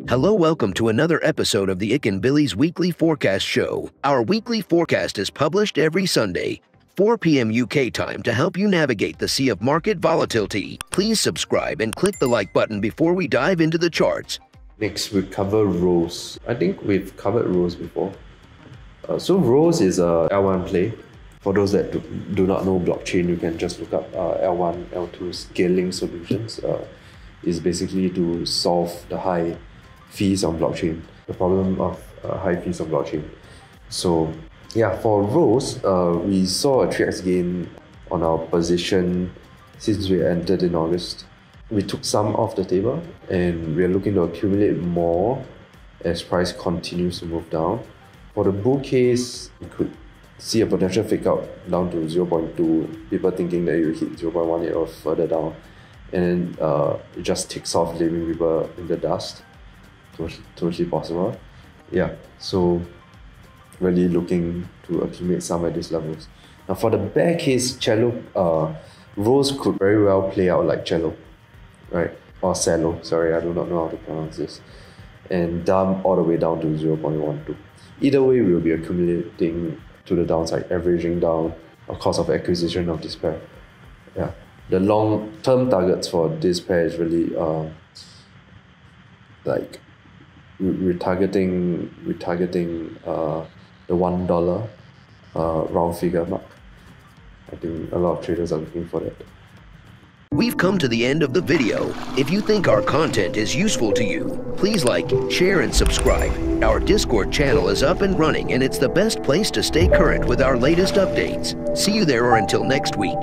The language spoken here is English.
Hello, welcome to another episode of the Ikan Bilis Weekly Forecast Show. Our weekly forecast is published every Sunday, 4 p.m. UK time, to help you navigate the sea of market volatility. Please subscribe and click the like button before we dive into the charts. Next, we cover ROSE. I think we've covered ROSE before. So ROSE is a L1 play. For those that do not know blockchain, you can just look up L1, L2 scaling solutions. Is basically to solve the high fees on blockchain, the problem of high fees on blockchain. So yeah, for ROSE, we saw a 3x gain on our position since we entered in August. We took some off the table and we are looking to accumulate more as price continues to move down. For the bull case, you could see a potential fake out down to 0.2, people thinking that you hit 0.18 or further down, and then it just ticks off, leaving people in the dust. Totally possible. Yeah, so really looking to accumulate some at these levels. Now for the bear case, cello, ROSE could very well play out like cello, right? Or cello, sorry, I do not know how to pronounce this, and dump all the way down to 0.12. Either way, we will be accumulating to the downside, averaging down a cost of acquisition of this pair. Yeah, the long-term targets for this pair is really like we're targeting the $1 round figure mark. I think a lot of traders are looking for that. We've come to the end of the video. If you think our content is useful to you, please like, share, and subscribe. Our Discord channel is up and running, and it's the best place to stay current with our latest updates. See you there, or until next week.